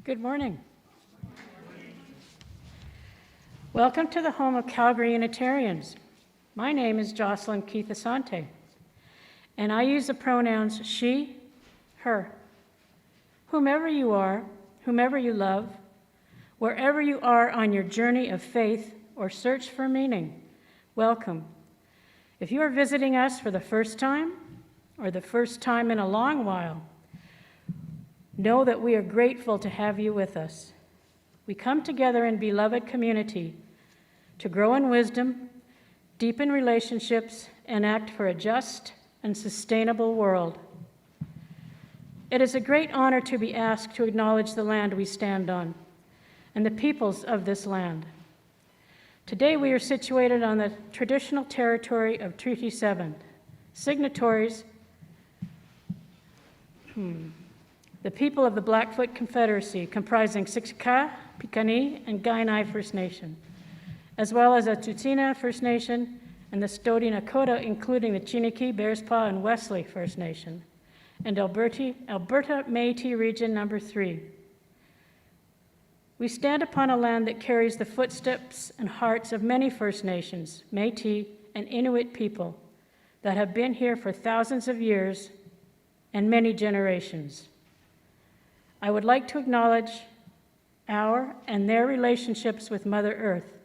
Good morning. Welcome to the home of Calgary Unitarians. My name is Jocelyn Keith Asante, and I use the pronouns she, her. Whomever you are, whomever you love, wherever you are on your journey of faith or search for meaning, welcome. If you are visiting us for the first time or the first time in a long while, know that we are grateful to have you with us. We come together in beloved community to grow in wisdom, deepen relationships, and act for a just and sustainable world. It is a great honor to be asked to acknowledge the land we stand on and the peoples of this land. Today we are situated on the traditional territory of Treaty 7. Signatories, the people of the Blackfoot Confederacy, comprising Siksika, Piikani, and Kainai First Nation, as well as the Tsuut'ina First Nation and the Stoney Nakoda, including the Chiniki, Bearspaw, and Wesley First Nation, and Alberta Métis Region Number 3. We stand upon a land that carries the footsteps and hearts of many First Nations, Métis, and Inuit people that have been here for thousands of years and many generations. I would like to acknowledge our and their relationships with Mother Earth.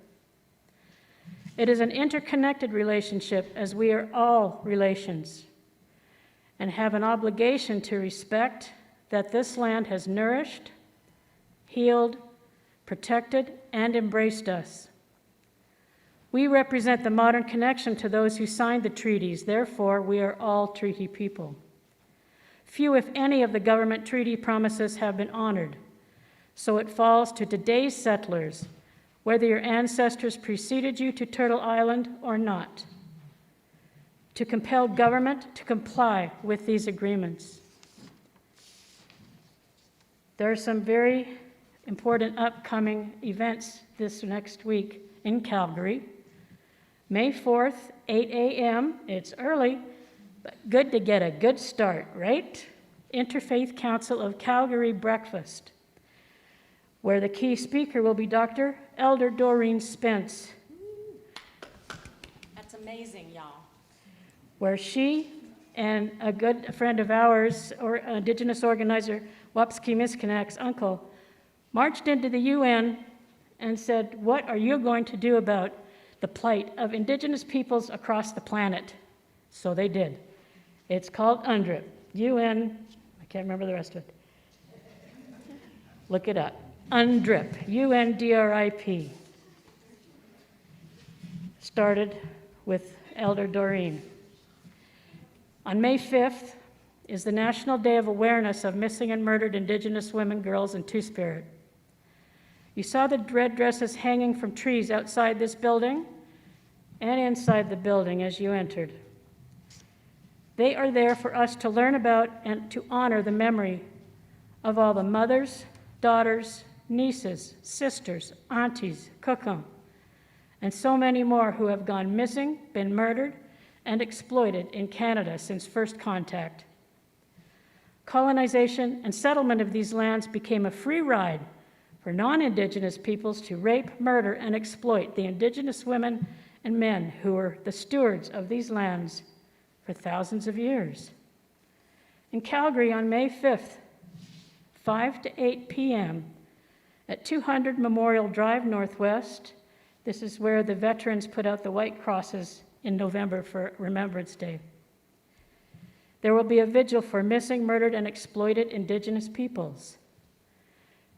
It is an interconnected relationship, as we are all relations and have an obligation to respect that this land has nourished, healed, protected, and embraced us. We represent the modern connection to those who signed the treaties. Therefore, we are all treaty people. Few, if any, of the government treaty promises have been honored, so it falls to today's settlers, whether your ancestors preceded you to Turtle Island or not, to compel government to comply with these agreements. There are some very important upcoming events this next week in Calgary. May 4th, 8 a.m., it's early, but good to get a good start, right? Interfaith Council of Calgary breakfast, where the key speaker will be Dr. Elder Doreen Spence. That's amazing, y'all. Where she and a good friend of ours, or Indigenous organizer, Wapski Miskinak's uncle, marched into the UN and said, "What are you going to do about the plight of Indigenous peoples across the planet?" So they did. It's called UNDRIP, UN, I can't remember the rest of it. Look it up. UNDRIP, UNDRIP. Started with Elder Doreen. On May 5th is the National Day of Awareness of Missing and Murdered Indigenous Women, Girls, and Two-Spirit. You saw the red dresses hanging from trees outside this building and inside the building as you entered. They are there for us to learn about and to honor the memory of all the mothers, daughters, nieces, sisters, aunties, kukum, and so many more who have gone missing, been murdered, and exploited in Canada since first contact. Colonization and settlement of these lands became a free ride for non-Indigenous peoples to rape, murder, and exploit the Indigenous women and men who were the stewards of these lands for thousands of years. In Calgary on May 5th, 5 to 8 p.m. at 200 Memorial Drive Northwest, this is where the veterans put out the white crosses in November for Remembrance Day. There will be a vigil for missing, murdered, and exploited Indigenous peoples.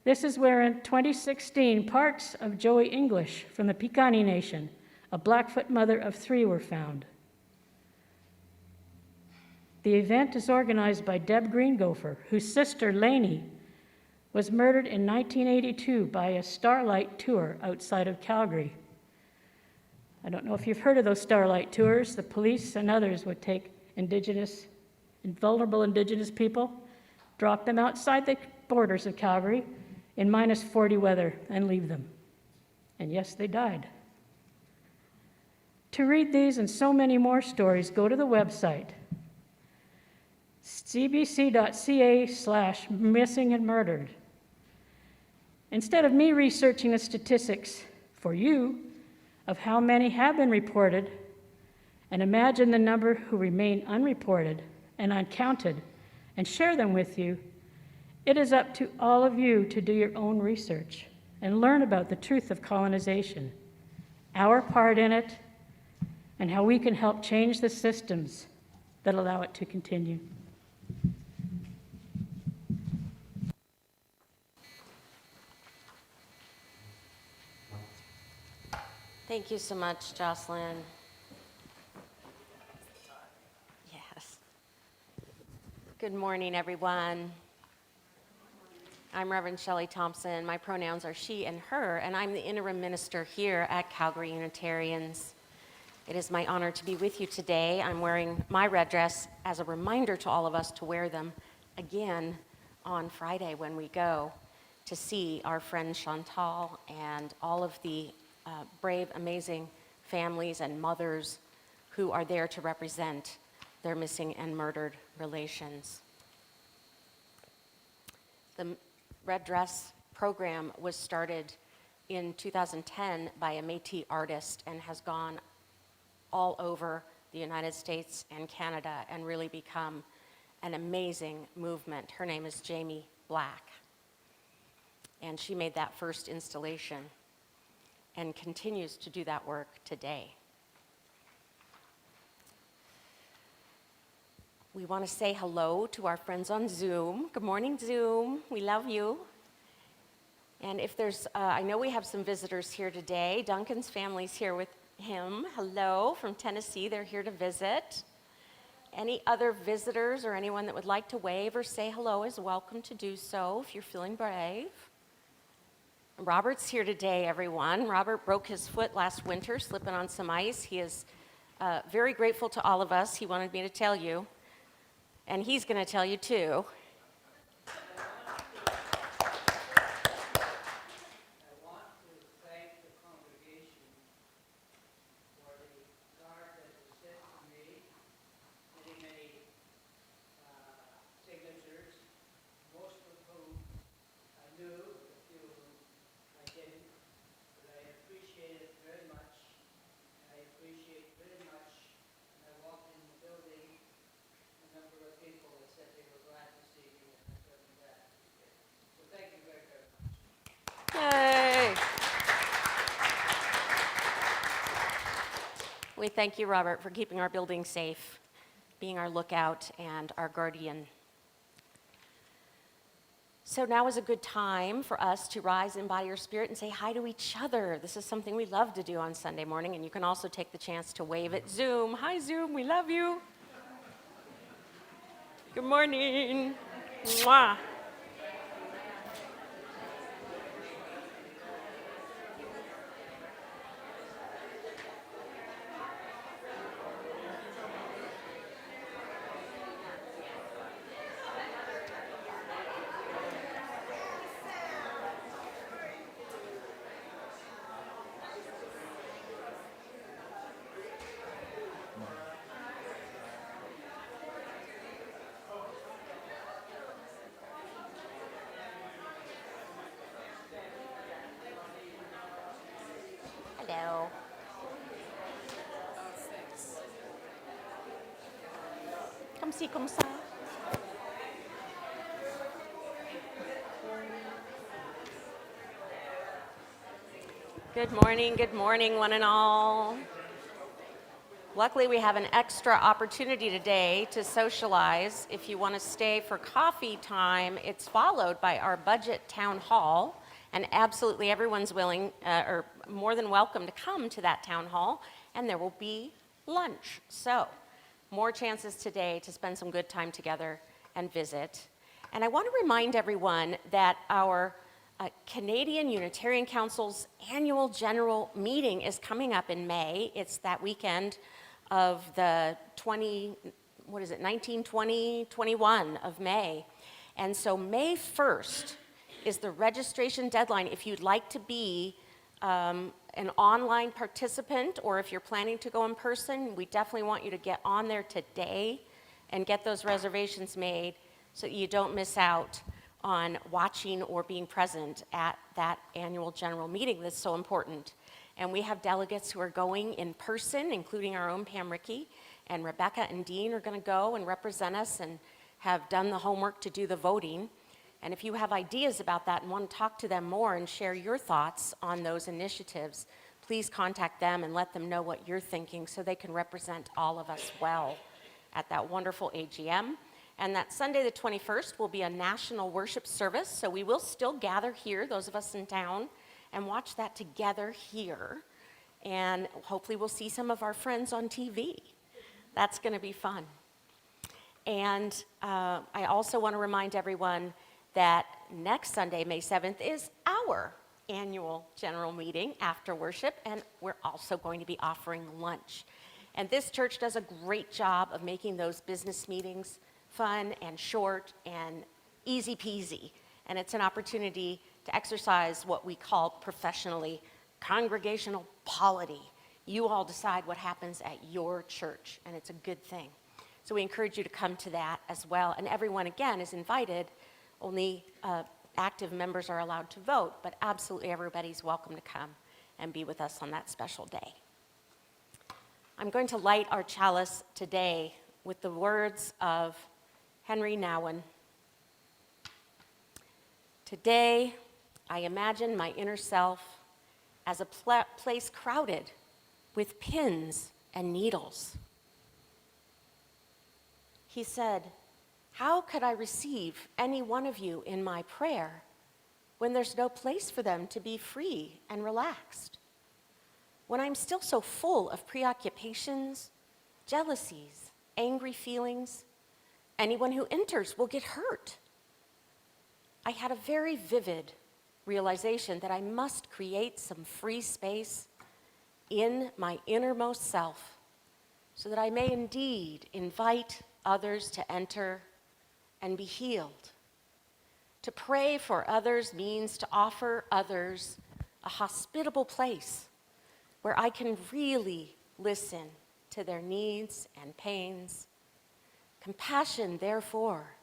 This is where in 2016, parts of Joey English from the Piikani Nation, a Blackfoot mother of 3, were found. The event is organized by Deb Greengopher, whose sister, Lainey, was murdered in 1982 by a Starlight tour outside of Calgary. I don't know if you've heard of those Starlight tours. The police and others would take Indigenous and vulnerable Indigenous people, drop them outside the borders of Calgary in minus 40 weather, and leave them. And yes, they died. To read these and so many more stories, go to the website, cbc.ca/missing and murdered. Instead of me researching the statistics for you of how many have been reported, and imagine the number who remain unreported and uncounted, and share them with you, it is up to all of you to do your own research and learn about the truth of colonization, our part in it, and how we can help change the systems that allow it to continue. Thank you so much, Jocelyn. Yes. Good morning, everyone. I'm Reverend Shelley Thompson. My pronouns are she and her, and I'm the interim minister here at Calgary Unitarians. It is my honor to be with you today. I'm wearing my red dress as a reminder to all of us to wear them again on Friday when we go to see our friend Chantal and all of the brave, amazing families and mothers who are there to represent their missing and murdered relations. The Red Dress program was started in 2010 by a Métis artist and has gone all over the United States and Canada and really become an amazing movement. Her name is Jamie Black, and she made that first installation and continues to do that work today. We want to say hello to our friends on Zoom. Good morning, Zoom. We love you. And if there's, I know we have some visitors here today. Duncan's family's here with him. Hello, from Tennessee. They're here to visit. Any other visitors or anyone that would like to wave or say hello is welcome to do so if you're feeling brave. Robert's here today, everyone. Robert broke his foot last winter, slipping on some ice. He is very grateful to all of us. He wanted me to tell you, and he's going to tell you too. Yay! We thank you, Robert, for keeping our building safe, being our lookout and our guardian. So now is a good time for us to rise in body or spirit and say hi to each other. This is something we love to do on Sunday morning, and you can also take the chance to wave at Zoom. Hi, Zoom, we love you. Good morning. Mwah. Hello. Comme ci, comme ça. Good morning, one and all. Luckily, we have an extra opportunity today to socialize. If you want to stay for coffee time, it's followed by our budget town hall, and absolutely everyone's willing or more than welcome to come to that town hall, and there will be lunch. So, more chances today to spend some good time together and visit. And I want to remind everyone that our Canadian Unitarian Council's annual general meeting is coming up in May. It's that weekend of the 19, 20, 21 of May. And so May 1st is the registration deadline. If you'd like to be an online participant, or if you're planning to go in person, we definitely want you to get on there today and get those reservations made so that you don't miss out on watching or being present at that annual general meeting that's so important. And we have delegates who are going in person, including our own Pam Rickey, and Rebecca and Dean are going to go and represent us and have done the homework to do the voting. And if you have ideas about that and want to talk to them more and share your thoughts on those initiatives, please contact them and let them know what you're thinking so they can represent all of us well at that wonderful AGM. And that Sunday the 21st will be a national worship service, so we will still gather here, those of us in town, and watch that together here. And hopefully we'll see some of our friends on TV. That's going to be fun. And I also want to remind everyone that next Sunday, May 7th, is our annual general meeting after worship, and we're also going to be offering lunch. And this church does a great job of making those business meetings fun and short and easy peasy. And it's an opportunity to exercise what we call professionally congregational polity. You all decide what happens at your church, and it's a good thing. So we encourage you to come to that as well. And everyone, again, is invited. Only active members are allowed to vote, but absolutely everybody's welcome to come and be with us on that special day. I'm going to light our chalice today with the words of Henry Nouwen. Today, I imagine my inner self as a place crowded with pins and needles. He said, "How could I receive any one of you in my prayer when there's no place for them to be free and relaxed? When I'm still so full of preoccupations, jealousies, angry feelings, anyone who enters will get hurt." I had a very vivid realization that I must create some free space in my innermost self so that I may indeed invite others to enter and be healed. To pray for others means to offer others a hospitable place where I can really listen to their needs and pains. Compassion, therefore,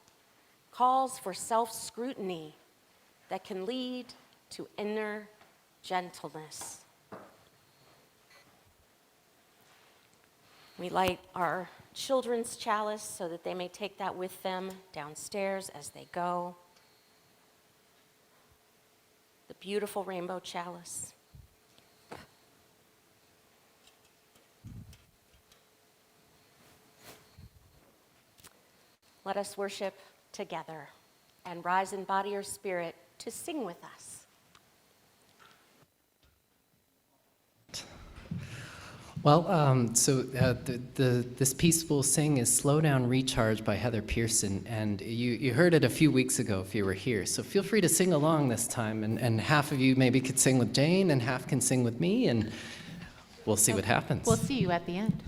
calls for self-scrutiny that can lead to inner gentleness. We light our children's chalice so that they may take that with them downstairs as they go. The beautiful rainbow chalice. Let us worship together and rise in body or spirit to sing with us. Well, this piece we'll sing is Slow Down, Recharge by Heather Pearson, and you heard it a few weeks ago if you were here, so feel free to sing along this time, and half of you maybe could sing with Jane, and half can sing with me, and we'll see what happens. We'll see you at the end.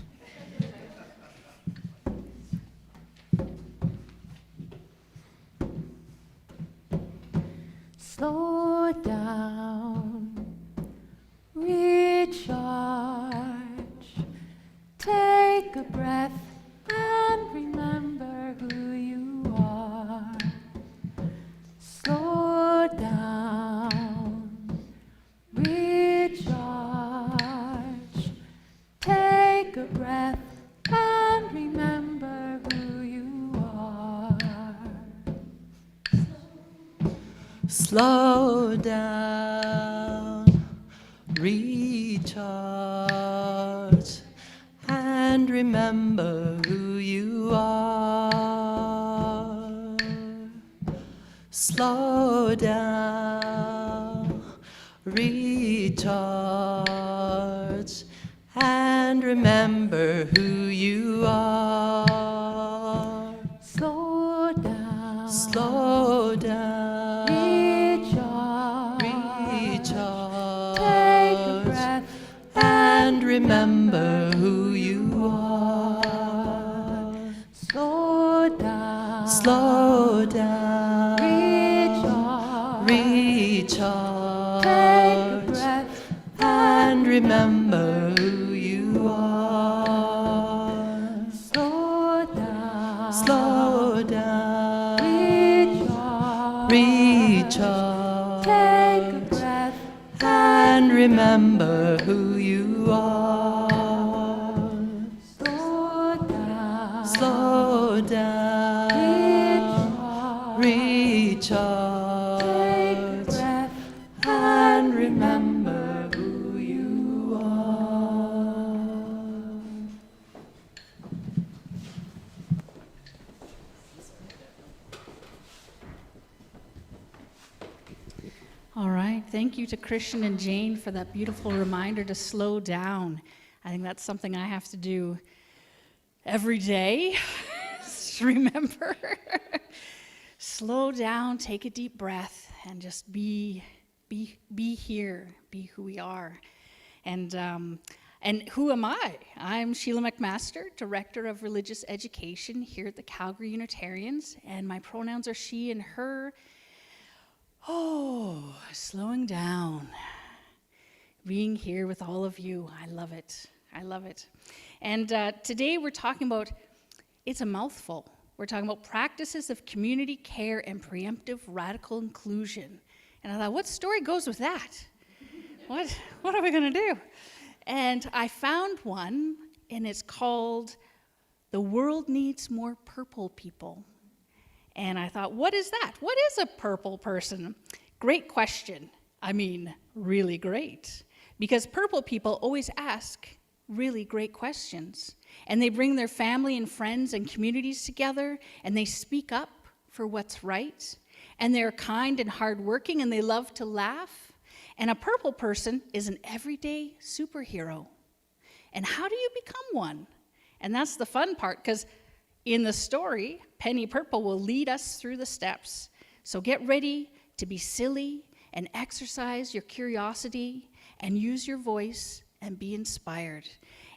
Slow down, recharge, take a breath and remember who you are. Slow down, recharge, take a breath and remember who you are. Slow down, recharge, and remember who you are. Slow down, recharge, and remember who you are. Slow down. Slow down. And remember who you are. Slow down. Slow down. Recharge. Take a breath. And remember who you are. Slow down. Slow down. recharge, take a breath, and remember who you are. slow down, Slow down, recharge, take a recharge, breath, and remember who you are. All right, thank you to Christian and Jane for that beautiful reminder to slow down. I think that's something I have to do every day. Just remember, slow down, take a deep breath, and just be here, be who we are. And who am I? I'm Sheila McMaster, Director of Religious Education here at the Calgary Unitarians, and my pronouns are she and her. Oh, slowing down, being here with all of you. I love it. I love it. And today we're talking about, it's a mouthful. We're talking about practices of community care and preemptive radical inclusion. And I thought, what story goes with that? What are we going to do? And I found one, and it's called The World Needs More Purple People. And I thought, what is that? What is a purple person? Great question. I mean, really great. Because purple people always ask really great questions. And they bring their family and friends and communities together, and they speak up for what's right. And they're kind and hardworking, and they love to laugh. And a purple person is an everyday superhero. And how do you become one? And that's the fun part, because in the story, Penny Purple will lead us through the steps. So get ready to be silly and exercise your curiosity and use your voice and be inspired.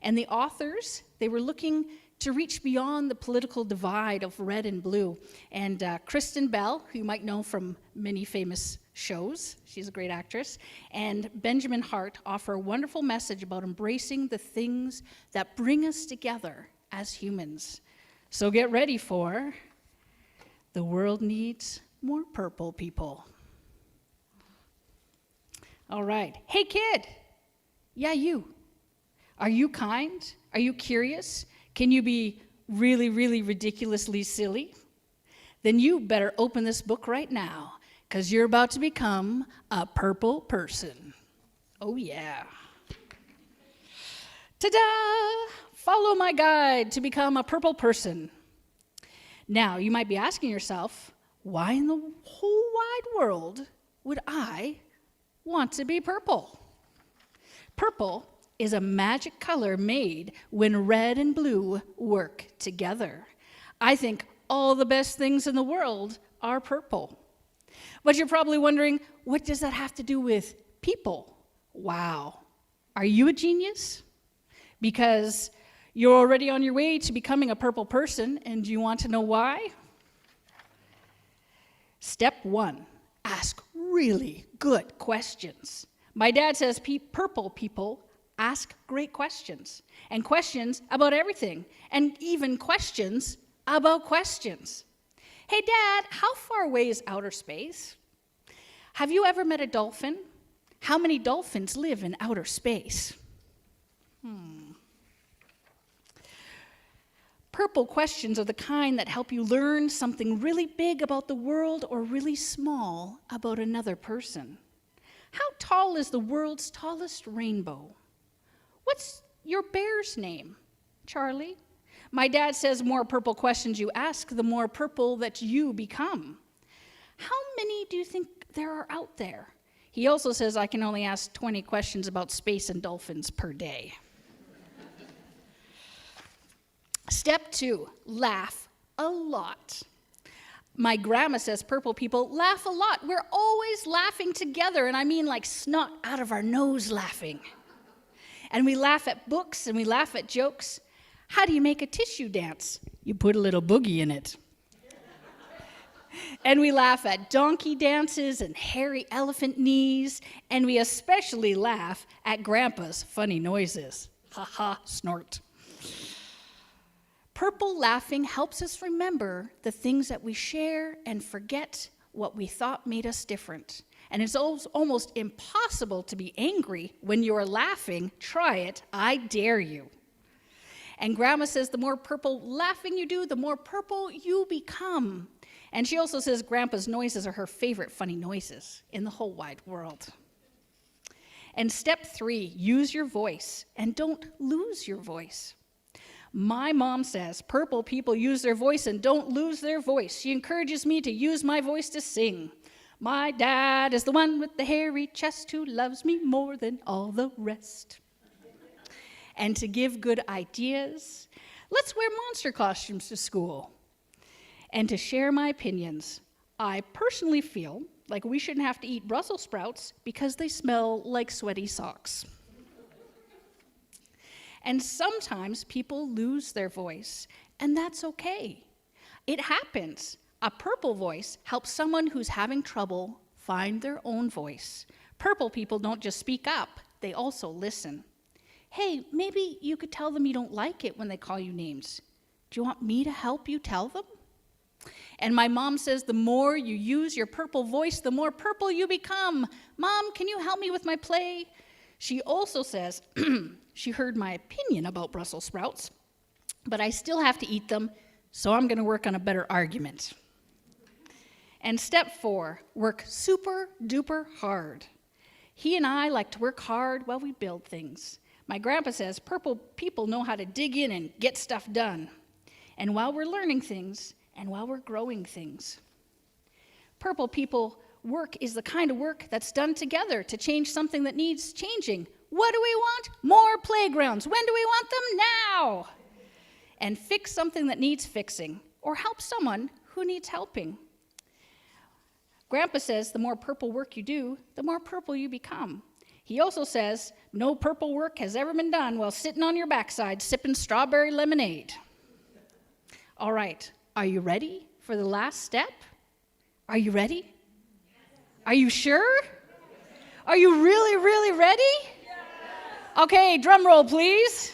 And the authors, they were looking to reach beyond the political divide of red and blue. And Kristen Bell, who you might know from many famous shows, she's a great actress, and Benjamin Hart offer a wonderful message about embracing the things that bring us together as humans. So get ready for The World Needs More Purple People. All right. Hey, kid. Yeah, you. Are you kind? Are you curious? Can you be really, really ridiculously silly? Then you better open this book right now, because you're about to become a purple person. Oh, yeah. Ta-da! Follow my guide to become a purple person. Now, you might be asking yourself, why in the whole wide world would I want to be purple? Purple is a magic color made when red and blue work together. I think all the best things in the world are purple. But you're probably wondering, what does that have to do with people? Wow. Are you a genius? Because you're already on your way to becoming a purple person, and do you want to know why? Step 1, ask really good questions. My dad says purple people ask great questions, and questions about everything, and even questions about questions. Hey, Dad, how far away is outer space? Have you ever met a dolphin? How many dolphins live in outer space? Purple questions are the kind that help you learn something really big about the world or really small about another person. How tall is the world's tallest rainbow? What's your bear's name? Charlie? My dad says more purple questions you ask, the more purple that you become. How many do you think there are out there? He also says I can only ask 20 questions about space and dolphins per day. Step 2, laugh a lot. My grandma says purple people laugh a lot. We're always laughing together, and I mean like snot out of our nose laughing. And we laugh at books, and we laugh at jokes. How do you make a tissue dance? You put a little boogie in it. And we laugh at donkey dances and hairy elephant knees, and we especially laugh at Grandpa's funny noises. Ha ha, snort. Purple laughing helps us remember the things that we share and forget what we thought made us different. And it's almost impossible to be angry when you're laughing. Try it, I dare you. And Grandma says the more purple laughing you do, the more purple you become. And she also says Grandpa's noises are her favorite funny noises in the whole wide world. And step 3, use your voice and don't lose your voice. My mom says purple people use their voice and don't lose their voice. She encourages me to use my voice to sing. My dad is the one with the hairy chest who loves me more than all the rest. And to give good ideas, let's wear monster costumes to school. And to share my opinions, I personally feel like we shouldn't have to eat Brussels sprouts because they smell like sweaty socks. And sometimes people lose their voice, and that's okay. It happens. A purple voice helps someone who's having trouble find their own voice. Purple people don't just speak up, they also listen. Hey, maybe you could tell them you don't like it when they call you names. Do you want me to help you tell them? And my mom says the more you use your purple voice, the more purple you become. Mom, can you help me with my play? She also says she heard my opinion about Brussels sprouts, but I still have to eat them, so I'm going to work on a better argument. And step 4, work super duper hard. He and I like to work hard while we build things. My grandpa says purple people know how to dig in and get stuff done. And while we're learning things, and while we're growing things. Purple people work is the kind of work that's done together to change something that needs changing. What do we want? More playgrounds. When do we want them? Now. And fix something that needs fixing, or help someone who needs helping. Grandpa says the more purple work you do, the more purple you become. He also says no purple work has ever been done while sitting on your backside sipping strawberry lemonade. All right. Are you ready for the last step? Are you ready? Are you sure? Are you really, really ready? Okay, drum roll, please.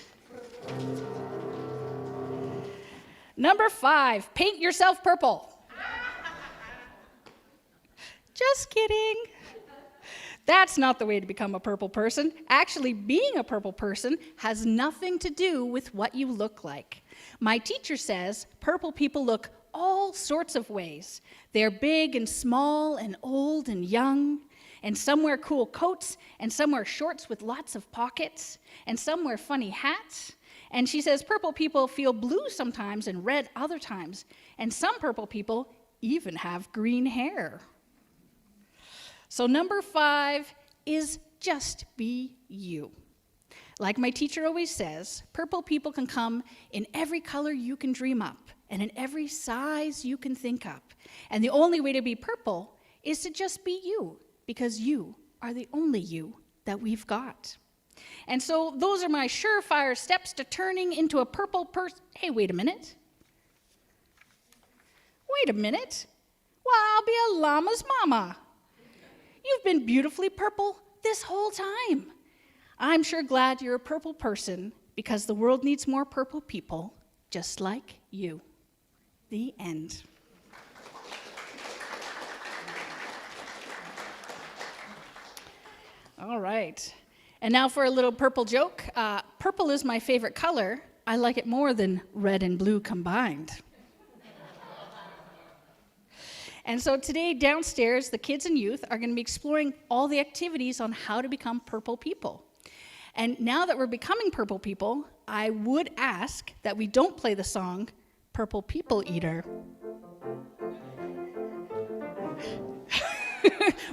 Number 5, paint yourself purple. Just kidding. That's not the way to become a purple person. Actually, being a purple person has nothing to do with what you look like. My teacher says purple people look all sorts of ways. They're big and small and old and young, and some wear cool coats, and some wear shorts with lots of pockets, and some wear funny hats. And she says purple people feel blue sometimes and red other times, and some purple people even have green hair. So number 5 is just be you. Like my teacher always says, purple people can come in every color you can dream up and in every size you can think up. And the only way to be purple is to just be you, because you are the only you that we've got. And so those are my surefire steps to turning into a purple person. Hey, wait a minute. Wait a minute. Well, I'll be a llama's mama. You've been beautifully purple this whole time. I'm sure glad you're a purple person, because the world needs more purple people just like you. The end. All right. And now for a little purple joke. Purple is my favorite color. I like it more than red and blue combined. And so today downstairs, the kids and youth are going to be exploring all the activities on how to become purple people. And now that we're becoming purple people, I would ask that we don't play the song Purple People Eater.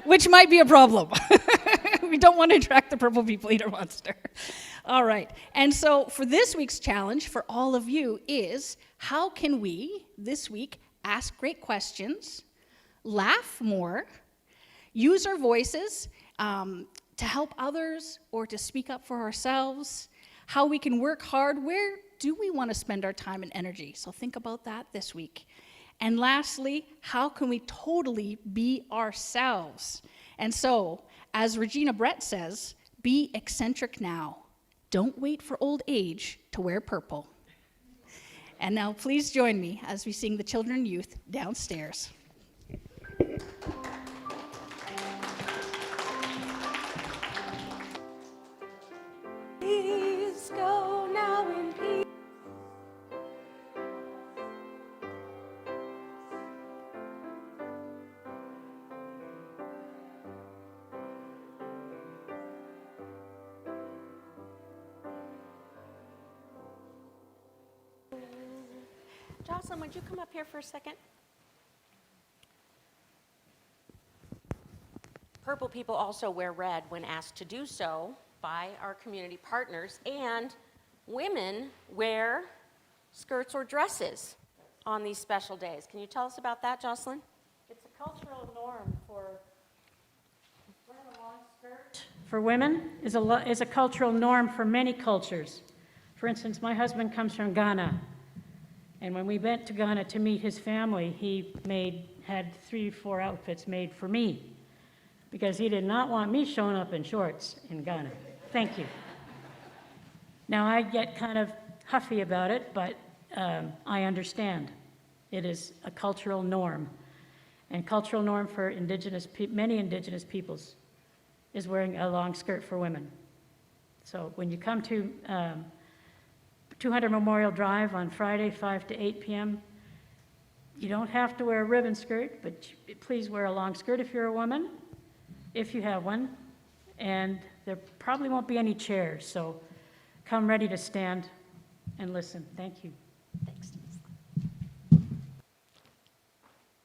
Which might be a problem. We don't want to attract the Purple People Eater monster. All right. And so for this week's challenge for all of you is, how can we, this week, ask great questions, laugh more, use our voices to help others or to speak up for ourselves, how we can work hard, where do we want to spend our time and energy? So think about that this week. And lastly, how can we totally be ourselves? And so, as Regina Brett says, be eccentric now. Don't wait for old age to wear purple. And now please join me as we sing the children and youth downstairs. Jocelyn, would you come up here for a second? Purple people also wear red when asked to do so by our community partners, and women wear skirts or dresses on these special days. Can you tell us about that, Jocelyn? It's a cultural norm for wearing a long skirt. For women is a cultural norm for many cultures. For instance, my husband comes from Ghana, and when we went to Ghana to meet his family, he had 3 or 4 outfits made for me because he did not want me showing up in shorts in Ghana. Thank you. Now, I get kind of huffy about it, but I understand. It is a cultural norm. And cultural norm for many indigenous peoples is wearing a long skirt for women. So when you come to 200 Memorial Drive on Friday, 5 to 8 p.m., you don't have to wear a ribbon skirt, but please wear a long skirt if you're a woman, if you have one. And there probably won't be any chairs, so come ready to stand and listen. Thank you. Thanks.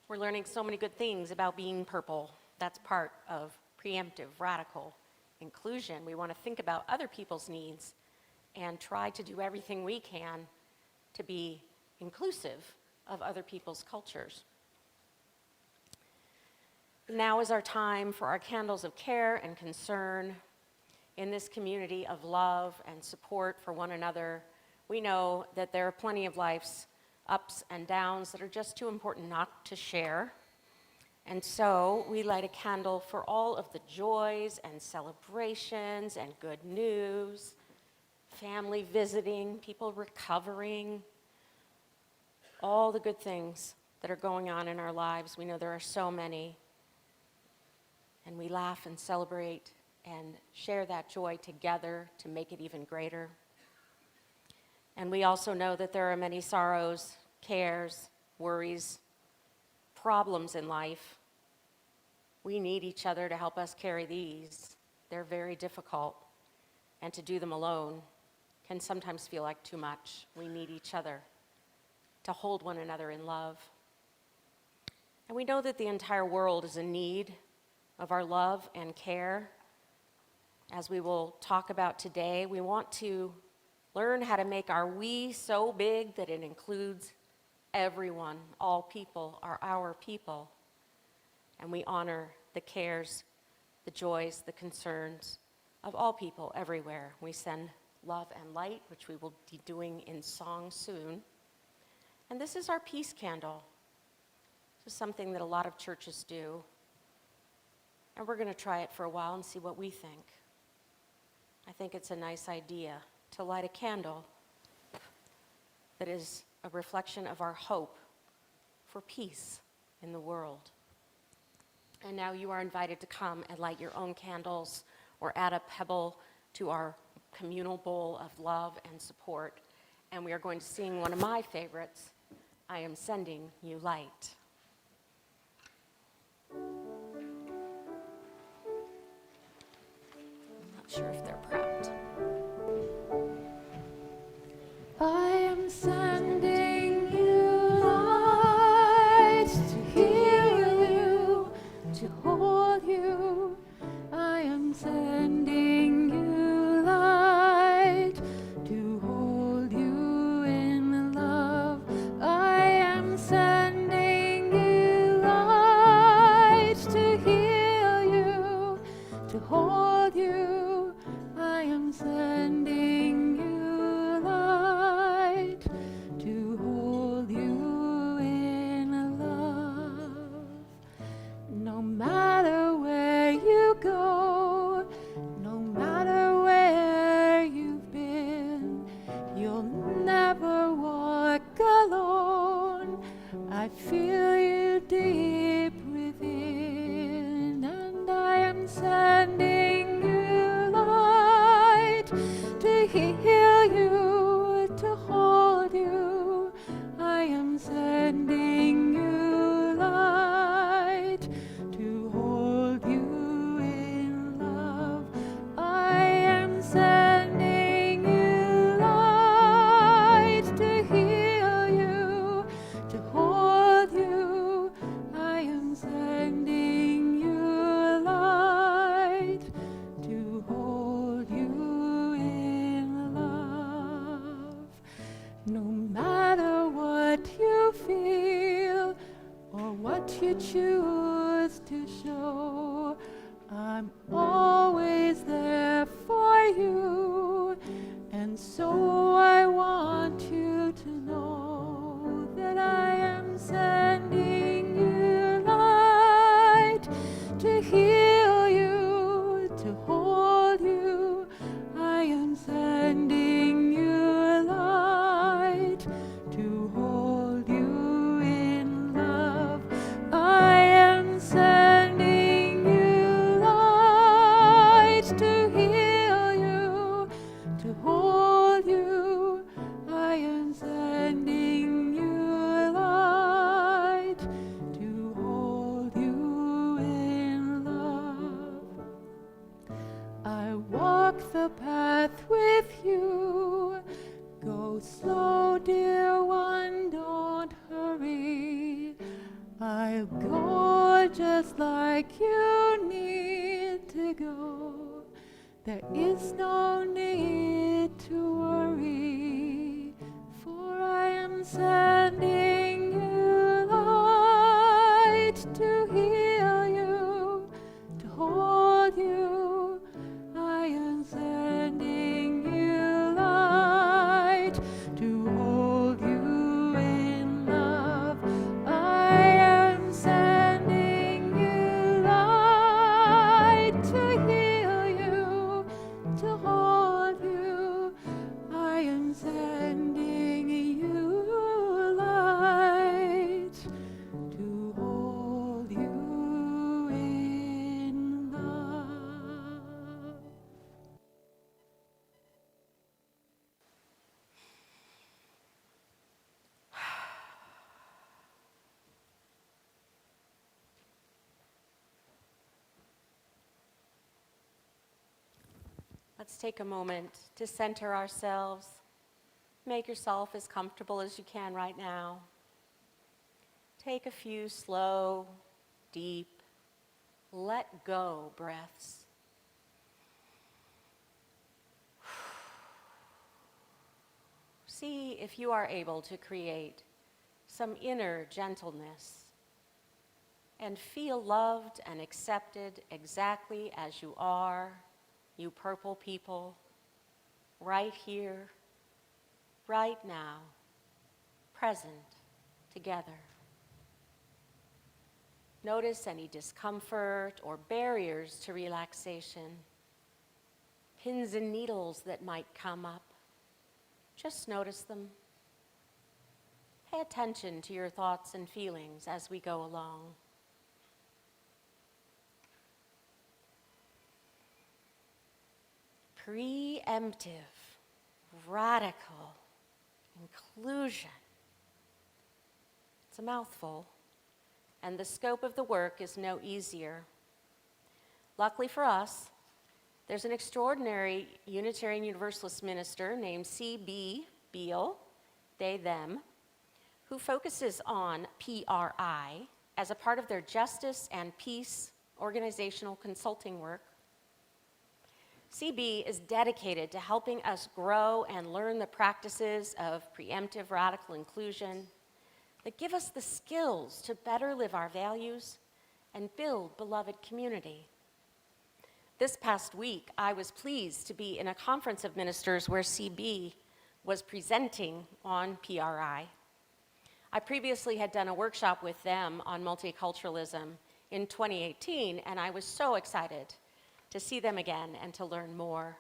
We're learning so many good things about being purple. That's part of preemptive, radical inclusion. We want to think about other people's needs and try to do everything we can to be inclusive of other people's cultures. Now is our time for our candles of care and concern in this community of love and support for one another. We know that there are plenty of life's ups and downs that are just too important not to share. And so we light a candle for all of the joys and celebrations and good news, family visiting, people recovering, all the good things that are going on in our lives. We know there are so many. And we laugh and celebrate and share that joy together to make it even greater. And we also know that there are many sorrows, cares, worries, problems in life. We need each other to help us carry these. They're very difficult, and to do them alone can sometimes feel like too much. We need each other to hold one another in love. And we know that the entire world is in need of our love and care. As we will talk about today, we want to learn how to make our we so big that it includes everyone. All people are our people. And we honor the cares, the joys, the concerns of all people everywhere. We send love and light, which we will be doing in song soon. And this is our peace candle. This is something that a lot of churches do. And we're going to try it for a while and see what we think. I think it's a nice idea to light a candle that is a reflection of our hope for peace in the world. And now you are invited to come and light your own candles or add a pebble to our communal bowl of love and support. And we are going to sing one of my favorites, I Am Sending You Light. Sure if they're proud. I am sending you light to heal you, to hold you. I am sending you light to hold you in love. I am sending you light to heal you, to hold you. I am sending you light to hold you in love. No matter where you go, no matter where you've been, you'll never walk alone. I feel you deep within, and I am sending you to heal you, to hold you. I am sending you light to hold you in love. I am sending you light to heal you, you choose to show. I'm always there for you, and so I want you to know that I am sending you light to heal you, to hold you. I am sending you light to hold you in love. I am sending you light to heal you, to hold you. I am sending you light to hold you in love. I walk the path with you. Go slow, dear one, don't hurry. I'll go just like you need to go. There is no need to worry, for I am sending you light to heal you, to hold you. I am sending you light to hold you in love. I am sending you light to heal you, to hold you. I am sending you light to hold you in love. Let's take a moment to center ourselves. Make yourself as comfortable as you can right now. Take a few slow, deep, let go breaths. See if you are able to create some inner gentleness and feel loved and accepted exactly as you are, you purple people, right here, right now, present, together. Notice any discomfort or barriers to relaxation, pins and needles that might come up. Just notice them. Pay attention to your thoughts and feelings as we go along. Preemptive, radical inclusion. It's a mouthful, and the scope of the work is no easier. Luckily for us, there's an extraordinary Unitarian Universalist minister named C.B. Beale, they, them, who focuses on PRI as a part of their justice and peace organizational consulting work. CB is dedicated to helping us grow and learn the practices of preemptive radical inclusion that give us the skills to better live our values and build beloved community. This past week, I was pleased to be in a conference of ministers where CB was presenting on PRI. I previously had done a workshop with them on multiculturalism in 2018, and I was so excited to see them again and to learn more.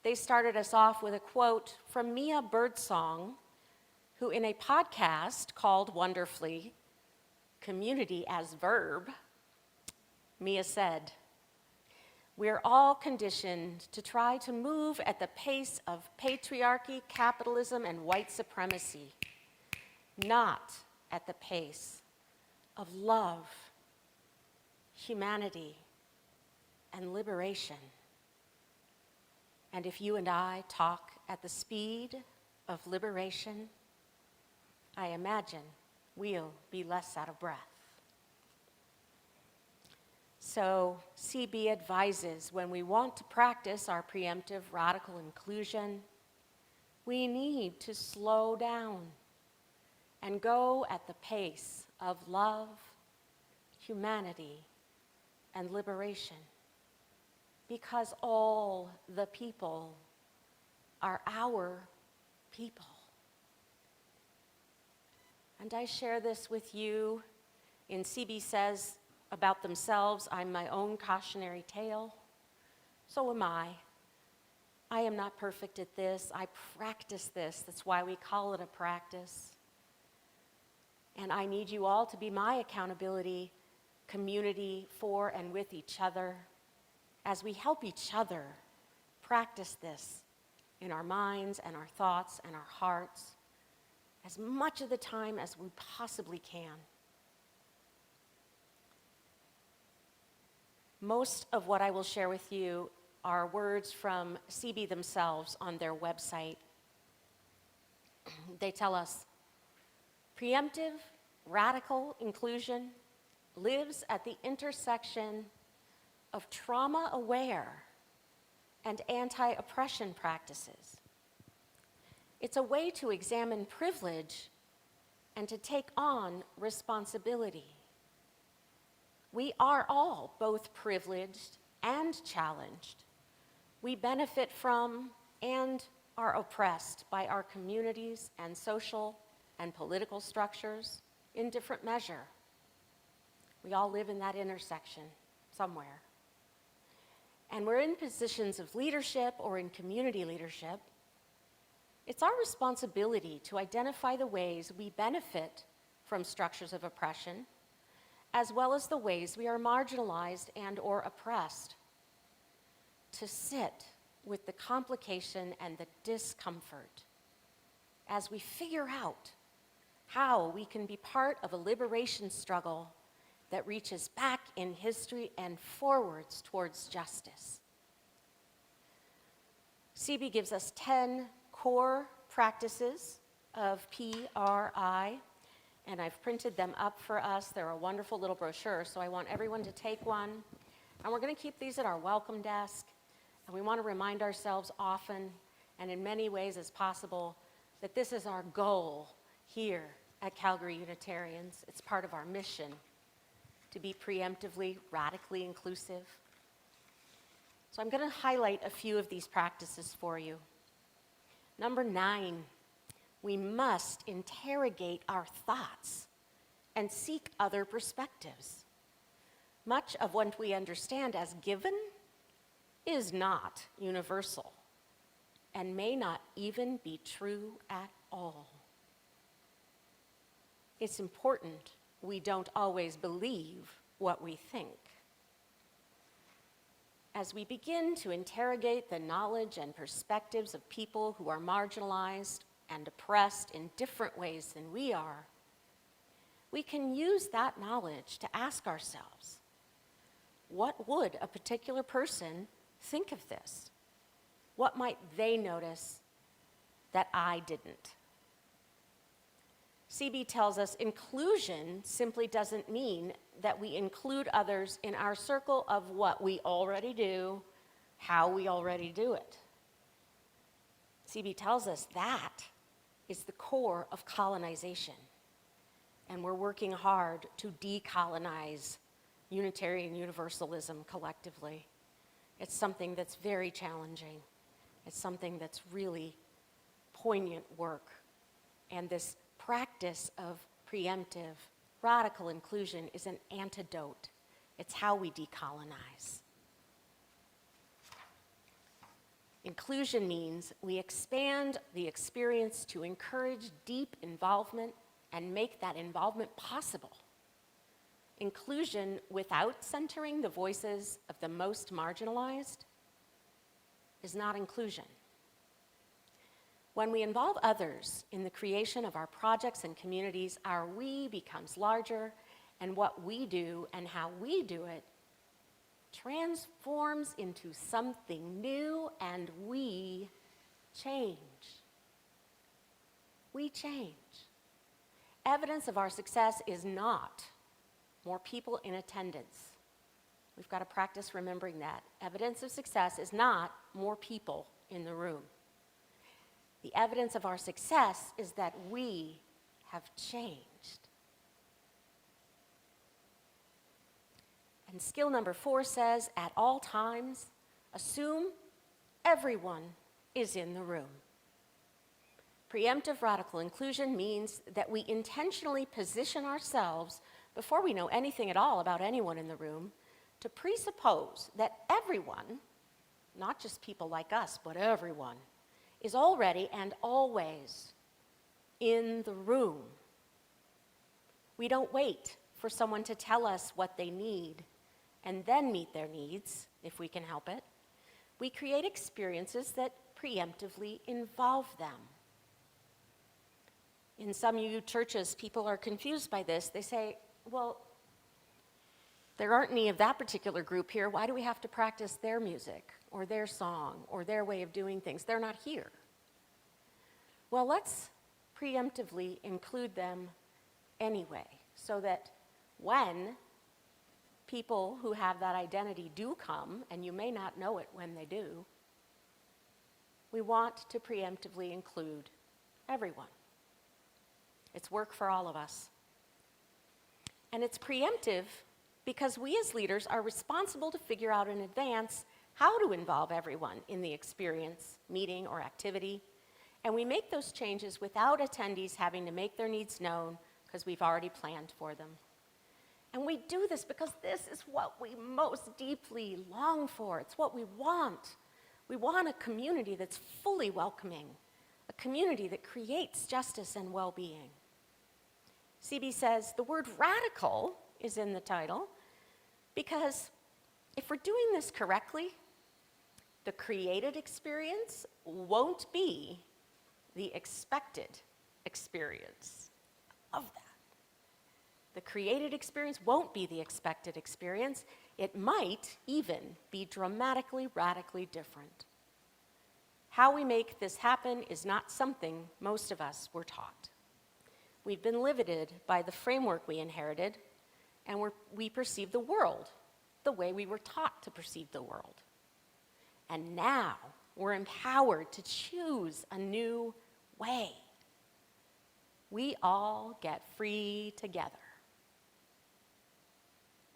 They started us off with a quote from Mia Birdsong, who in a podcast called wonderfully, Community as Verb, Mia said, "We're all conditioned to try to move at the pace of patriarchy, capitalism, and white supremacy, not at the pace of love, humanity, and liberation. And if you and I talk at the speed of liberation, I imagine we'll be less out of breath." So CB advises when we want to practice our preemptive radical inclusion, we need to slow down and go at the pace of love, humanity, and liberation, because all the people are our people. And I share this with you. In CB says about themselves, I'm my own cautionary tale. So am I. I am not perfect at this. I practice this. That's why we call it a practice. And I need you all to be my accountability community for and with each other as we help each other practice this in our minds and our thoughts and our hearts as much of the time as we possibly can. Most of what I will share with you are words from CB themselves on their website. They tell us, preemptive, radical inclusion lives at the intersection of trauma-aware and anti-oppression practices. It's a way to examine privilege and to take on responsibility. We are all both privileged and challenged. We benefit from and are oppressed by our communities and social and political structures in different measure. We all live in that intersection somewhere. And we're in positions of leadership or in community leadership. It's our responsibility to identify the ways we benefit from structures of oppression, as well as the ways we are marginalized and or oppressed, to sit with the complication and the discomfort as we figure out how we can be part of a liberation struggle that reaches back in history and forwards towards justice. CB gives us 10 core practices of PRI, and I've printed them up for us. They're a wonderful little brochure, so I want everyone to take one. And we're going to keep these at our welcome desk, and we want to remind ourselves often and in many ways as possible that this is our goal here at Calgary Unitarians. It's part of our mission to be preemptively, radically inclusive. So I'm going to highlight a few of these practices for you. Number 9, we must interrogate our thoughts and seek other perspectives. Much of what we understand as given is not universal and may not even be true at all. It's important we don't always believe what we think. As we begin to interrogate the knowledge and perspectives of people who are marginalized and oppressed in different ways than we are, we can use that knowledge to ask ourselves, what would a particular person think of this? What might they notice that I didn't? CB tells us inclusion simply doesn't mean that we include others in our circle of what we already do, how we already do it. CB tells us that is the core of colonization, and we're working hard to decolonize Unitarian Universalism collectively. It's something that's very challenging. It's something that's really poignant work, and this practice of preemptive, radical inclusion is an antidote. It's how we decolonize. Inclusion means we expand the experience to encourage deep involvement and make that involvement possible. Inclusion without centering the voices of the most marginalized is not inclusion. When we involve others in the creation of our projects and communities, our we becomes larger, and what we do and how we do it transforms into something new, and we change. We change. Evidence of our success is not more people in attendance. We've got to practice remembering that. Evidence of success is not more people in the room. The evidence of our success is that we have changed. And skill number 4 says, at all times, assume everyone is in the room. Preemptive radical inclusion means that we intentionally position ourselves, before we know anything at all about anyone in the room, to presuppose that everyone, not just people like us, but everyone, is already and always in the room. We don't wait for someone to tell us what they need and then meet their needs, if we can help it. We create experiences that preemptively involve them. In some U churches, people are confused by this. They say, well, there aren't any of that particular group here. Why do we have to practice their music or their song or their way of doing things? They're not here. Well, let's preemptively include them anyway, so that when people who have that identity do come, and you may not know it when they do, we want to preemptively include everyone. It's work for all of us. And it's preemptive because we as leaders are responsible to figure out in advance how to involve everyone in the experience, meeting, or activity. And we make those changes without attendees having to make their needs known because we've already planned for them. And we do this because this is what we most deeply long for. It's what we want. We want a community that's fully welcoming, a community that creates justice and well-being. CB says the word radical is in the title because if we're doing this correctly, the created experience won't be the expected experience. I love that. The created experience won't be the expected experience. It might even be dramatically, radically different. How we make this happen is not something most of us were taught. We've been limited by the framework we inherited, and we perceive the world the way we were taught to perceive the world. And now we're empowered to choose a new way. We all get free together.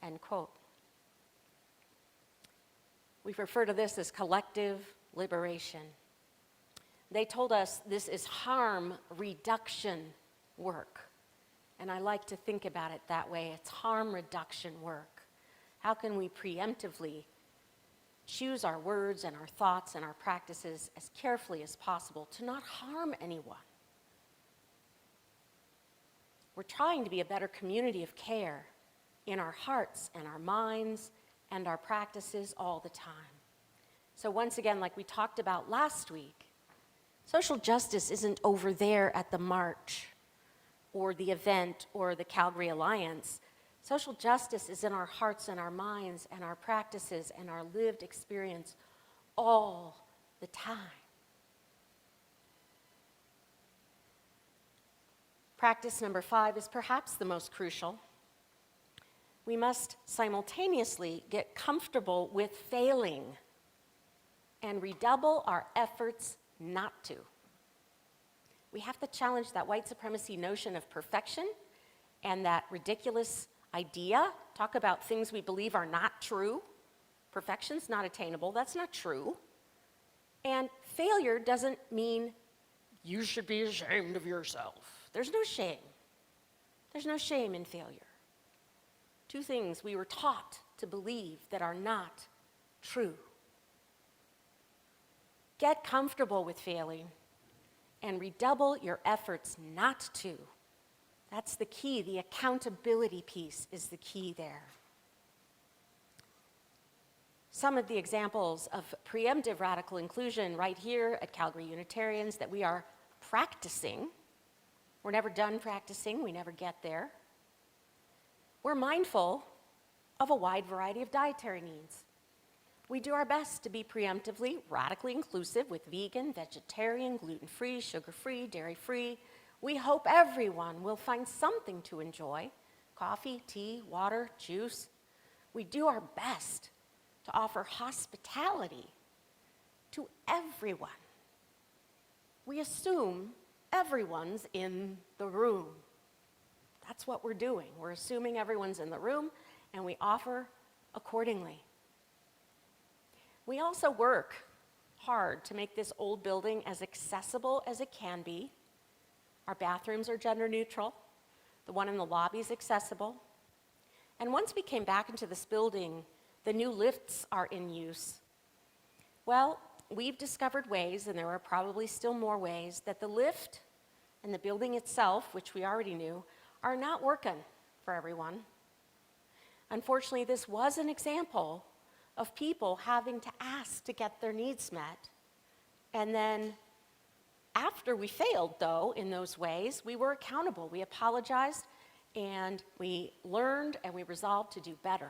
End quote. We refer to this as collective liberation. They told us this is harm reduction work. And I like to think about it that way. It's harm reduction work. How can we preemptively choose our words and our thoughts and our practices as carefully as possible to not harm anyone? We're trying to be a better community of care in our hearts and our minds and our practices all the time. So once again, like we talked about last week, social justice isn't over there at the march or the event or the Calgary Alliance. Social justice is in our hearts and our minds and our practices and our lived experience all the time. Practice number 5 is perhaps the most crucial. We must simultaneously get comfortable with failing and redouble our efforts not to. We have to challenge that white supremacy notion of perfection and that ridiculous idea. Talk about things we believe are not true. Perfection's not attainable. That's not true. And failure doesn't mean you should be ashamed of yourself. There's no shame. There's no shame in failure. 2 things we were taught to believe that are not true. Get comfortable with failing and redouble your efforts not to. That's the key. The accountability piece is the key there. Some of the examples of preemptive radical inclusion right here at Calgary Unitarians that we are practicing. We're never done practicing. We never get there. We're mindful of a wide variety of dietary needs. We do our best to be preemptively, radically inclusive with vegan, vegetarian, gluten-free, sugar-free, dairy-free. We hope everyone will find something to enjoy: coffee, tea, water, juice. We do our best to offer hospitality to everyone. We assume everyone's in the room. That's what we're doing. We're assuming everyone's in the room, and we offer accordingly. We also work hard to make this old building as accessible as it can be. Our bathrooms are gender neutral. The one in the lobby is accessible. And once we came back into this building, the new lifts are in use. Well, we've discovered ways, and there are probably still more ways, that the lift and the building itself, which we already knew, are not working for everyone. Unfortunately, this was an example of people having to ask to get their needs met. And then after we failed, though, in those ways, we were accountable. We apologized, and we learned, and we resolved to do better.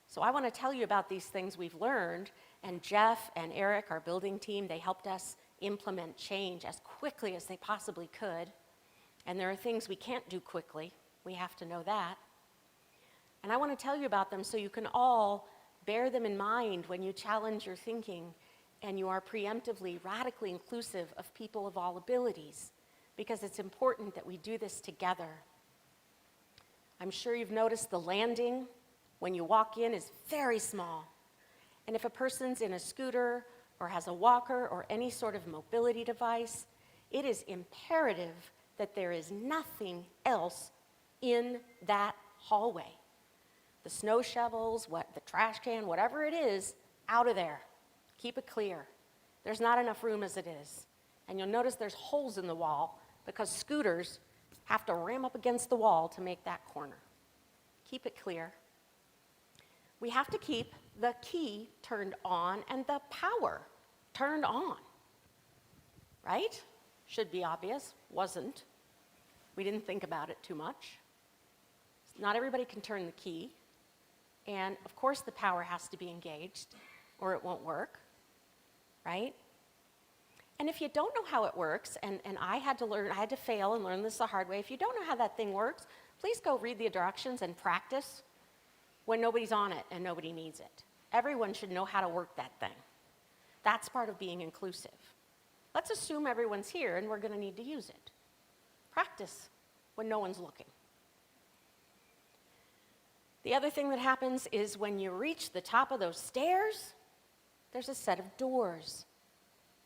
So I want to tell you about these things we've learned, and Jeff and Eric, our building team, they helped us implement change as quickly as they possibly could. And there are things we can't do quickly. We have to know that. And I want to tell you about them so you can all bear them in mind when you challenge your thinking and you are preemptively, radically inclusive of people of all abilities, because it's important that we do this together. I'm sure you've noticed the landing when you walk in is very small. And if a person's in a scooter or has a walker or any sort of mobility device, it is imperative that there is nothing else in that hallway. The snow shovels, the trash can, whatever it is, out of there. Keep it clear. There's not enough room as it is. And you'll notice there's holes in the wall because scooters have to ram up against the wall to make that corner. Keep it clear. We have to keep the key turned on and the power turned on. Right? Should be obvious. Wasn't. We didn't think about it too much. Not everybody can turn the key. And of course the power has to be engaged or it won't work. Right? And if you don't know how it works, and I had to fail and learn this the hard way. If you don't know how that thing works, please go read the directions and practice when nobody's on it and nobody needs it. Everyone should know how to work that thing. That's part of being inclusive. Let's assume everyone's here and we're going to need to use it. Practice when no one's looking. The other thing that happens is when you reach the top of those stairs, there's a set of doors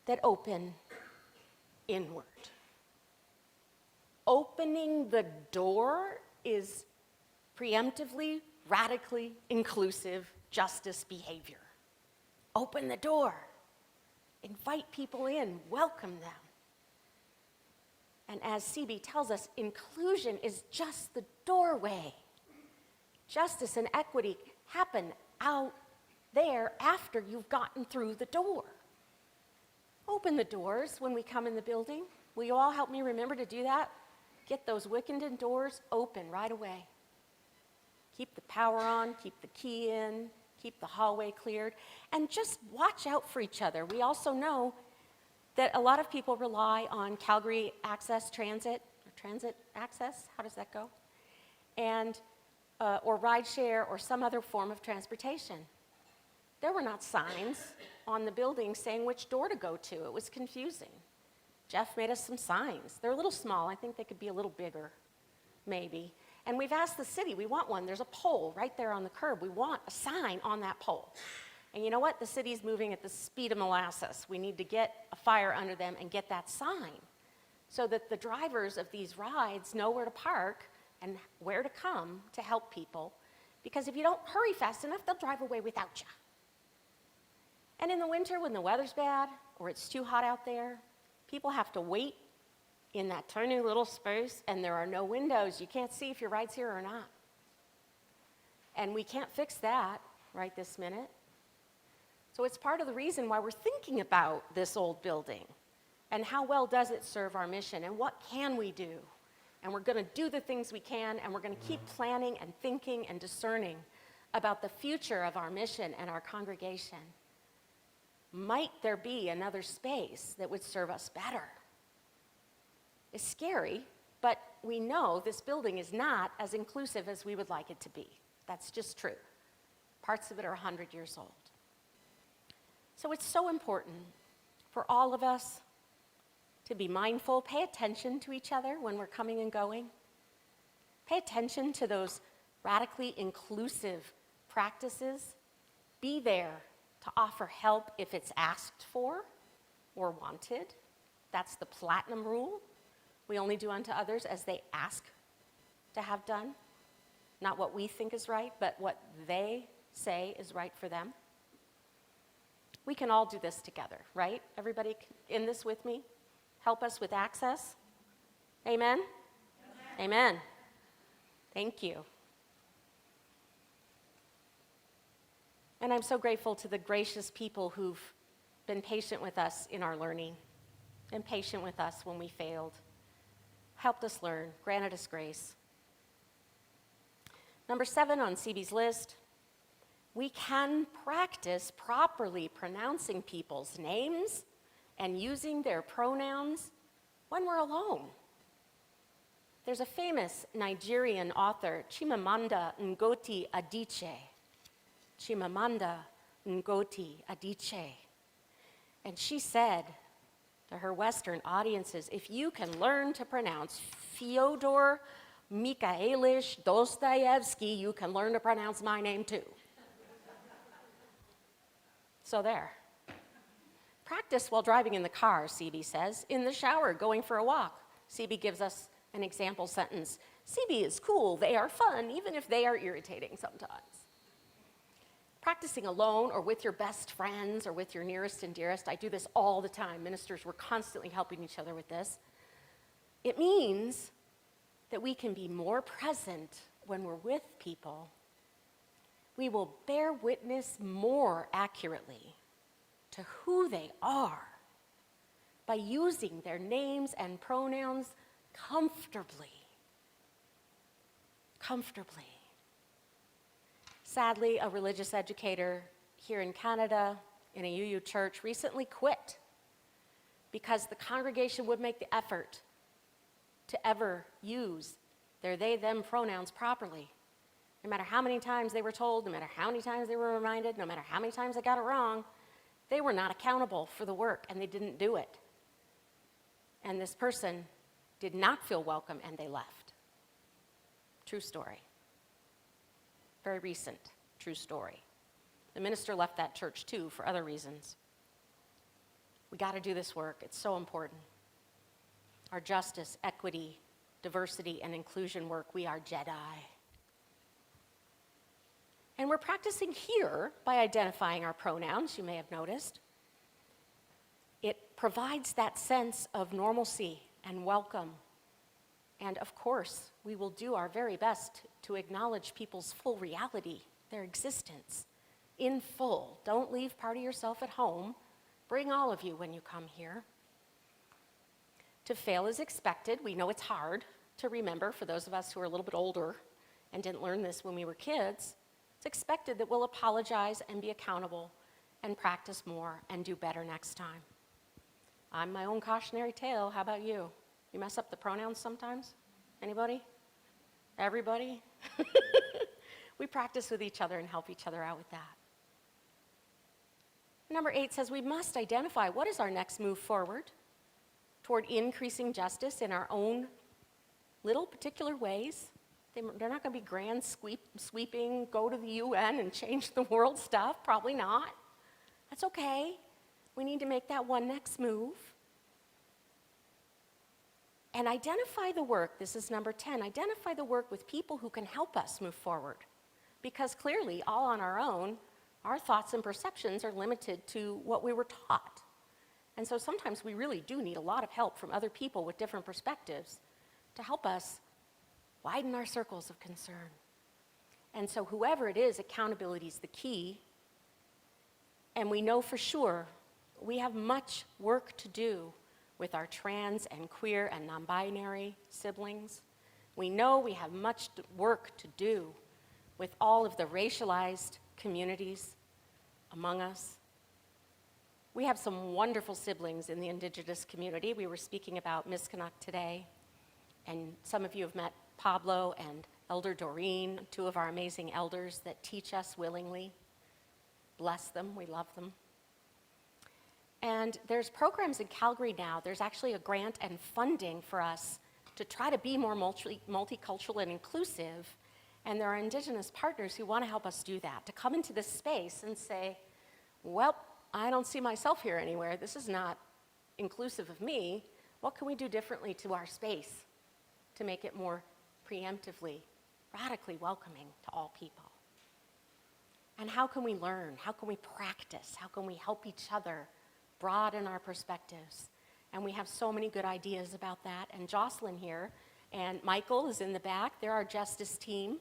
that open inward. Opening the door is preemptively, radically inclusive justice behavior. Open the door. Invite people in. Welcome them. And as CB tells us, inclusion is just the doorway. Justice and equity happen out there after you've gotten through the door. Open the doors when we come in the building. Will you all help me remember to do that? Get those Wickenden doors open right away. Keep the power on, keep the key in, keep the hallway cleared, and just watch out for each other. We also know that a lot of people rely on Calgary Transit Access, how does that go? And, or rideshare or some other form of transportation. There were not signs on the building saying which door to go to. It was confusing. Jeff made us some signs. They're a little small. I think they could be a little bigger, maybe. And we've asked the city, we want one. There's a pole right there on the curb. We want a sign on that pole. And you know what? The city's moving at the speed of molasses. We need to get a fire under them and get that sign so that the drivers of these rides know where to park and where to come to help people. Because if you don't hurry fast enough, they'll drive away without you. And in the winter, when the weather's bad or it's too hot out there, people have to wait in that tiny little space, and there are no windows. You can't see if your ride's here or not. And we can't fix that right this minute. So it's part of the reason why we're thinking about this old building and how well does it serve our mission and what can we do. And we're going to do the things we can, and we're going to keep planning and thinking and discerning about the future of our mission and our congregation. Might there be another space that would serve us better? It's scary, but we know this building is not as inclusive as we would like it to be. That's just true. Parts of it are 100 years old. So it's so important for all of us to be mindful, pay attention to each other when we're coming and going. Pay attention to those radically inclusive practices. Be there to offer help if it's asked for or wanted. That's the platinum rule. We only do unto others as they ask to have done. Not what we think is right, but what they say is right for them. We can all do this together, right? Everybody in this with me? Help us with access? Amen? Amen. Thank you. And I'm so grateful to the gracious people who've been patient with us in our learning and patient with us when we failed, helped us learn, granted us grace. Number 7 on CB's list, we can practice properly pronouncing people's names and using their pronouns when we're alone. There's a famous Nigerian author, Chimamanda Ngozi Adichie. Chimamanda Ngozi Adichie. And she said to her Western audiences, if you can learn to pronounce Fyodor Mikhailovich Dostoevsky, you can learn to pronounce my name too. So there. Practice while driving in the car, CB says. In the shower, going for a walk. CB gives us an example sentence. CB is cool, they are fun, even if they are irritating sometimes. Practicing alone or with your best friends or with your nearest and dearest. I do this all the time. Ministers, we're constantly helping each other with this. It means that we can be more present when we're with people. We will bear witness more accurately to who they are by using their names and pronouns comfortably. Comfortably. Sadly, a religious educator here in Canada in a UU church recently quit because the congregation would make the effort to ever use their they, them pronouns properly. No matter how many times they were told, no matter how many times they were reminded, no matter how many times they got it wrong, they were not accountable for the work and they didn't do it. And this person did not feel welcome and they left. True story. Very recent, true story. The minister left that church too for other reasons. We got to do this work. It's so important. Our justice, equity, diversity, and inclusion work, we are Jedi. And we're practicing here by identifying our pronouns, you may have noticed. It provides that sense of normalcy and welcome. And of course, we will do our very best to acknowledge people's full reality, their existence, in full. Don't leave part of yourself at home. Bring all of you when you come here. To fail is expected. We know it's hard to remember for those of us who are a little bit older and didn't learn this when we were kids. It's expected that we'll apologize and be accountable and practice more and do better next time. I'm my own cautionary tale. How about you? You mess up the pronouns sometimes? Anybody? Everybody? We practice with each other and help each other out with that. Number 8 says we must identify what is our next move forward toward increasing justice in our own little particular ways. They're not going to be grand sweeping, go to the UN and change the world stuff. Probably not. That's okay. We need to make that one next move. And identify the work, this is number 10, identify the work with people who can help us move forward. Because clearly, all on our own, our thoughts and perceptions are limited to what we were taught. And so sometimes we really do need a lot of help from other people with different perspectives to help us widen our circles of concern. And so whoever it is, accountability is the key. And we know for sure we have much work to do with our trans and queer and non-binary siblings. We know we have much work to do with all of the racialized communities among us. We have some wonderful siblings in the Indigenous community. We were speaking about Miskanack today, and some of you have met Pablo and Elder Doreen, 2 of our amazing elders that teach us willingly. Bless them, we love them. And there's programs in Calgary now. There's actually a grant and funding for us to try to be more multicultural and inclusive. And there are Indigenous partners who want to help us do that, to come into this space and say, well, I don't see myself here anywhere. This is not inclusive of me. What can we do differently to our space to make it more preemptively, radically welcoming to all people? And how can we learn? How can we practice? How can we help each other broaden our perspectives? And we have so many good ideas about that. And Jocelyn here and Michael is in the back. They're our justice team.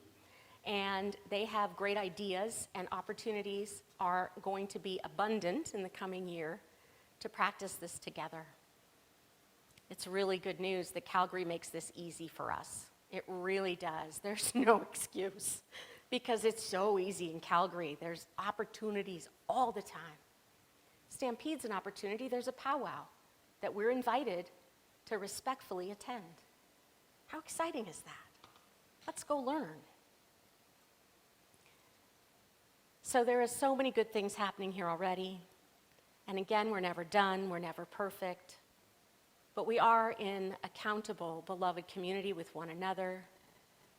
And they have great ideas, and opportunities are going to be abundant in the coming year to practice this together. It's really good news that Calgary makes this easy for us. It really does. There's no excuse because it's so easy in Calgary. There's opportunities all the time. Stampede's an opportunity. There's a powwow that we're invited to respectfully attend. How exciting is that? Let's go learn. So there is so many good things happening here already. And again, we're never done, we're never perfect. But we are in accountable, beloved community with one another,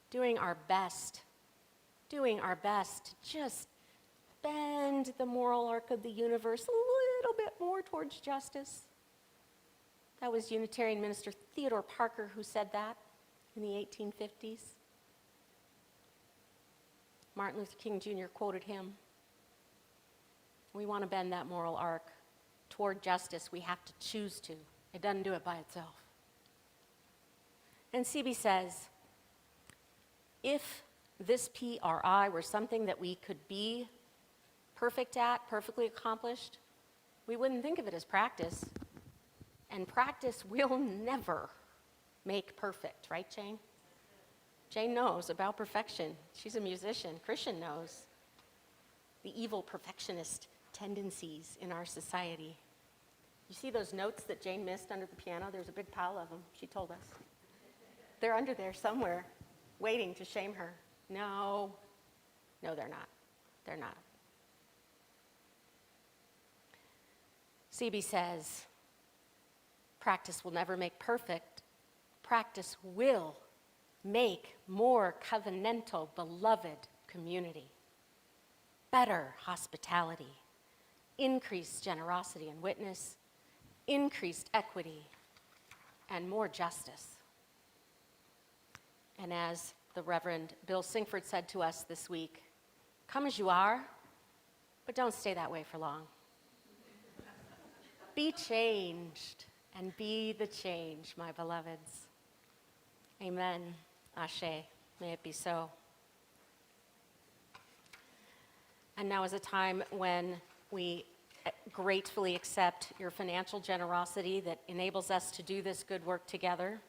doing our best to just bend the moral arc of the universe a little bit more towards justice. That was Unitarian minister Theodore Parker who said that in the 1850s. Martin Luther King Jr. quoted him. We want to bend that moral arc toward justice. We have to choose to. It doesn't do it by itself. And CB says, if this PRI were something that we could be perfect at, perfectly accomplished, we wouldn't think of it as practice. And practice will never make perfect, right, Jane? Jane knows about perfection. She's a musician. Christian knows the evil perfectionist tendencies in our society. You see those notes that Jane missed under the piano? There's a big pile of them, she told us. They're under there somewhere, waiting to shame her. No, they're not. They're not. CB says, practice will never make perfect. Practice will make more covenantal, beloved community, better hospitality, increased generosity and witness, increased equity, and more justice. And as the Reverend Bill Singford said to us this week, come as you are, but don't stay that way for long. Be changed and be the change, my beloveds. Amen. Ashe. May it be so. And now is a time when we gratefully accept your financial generosity that enables us to do this good work together.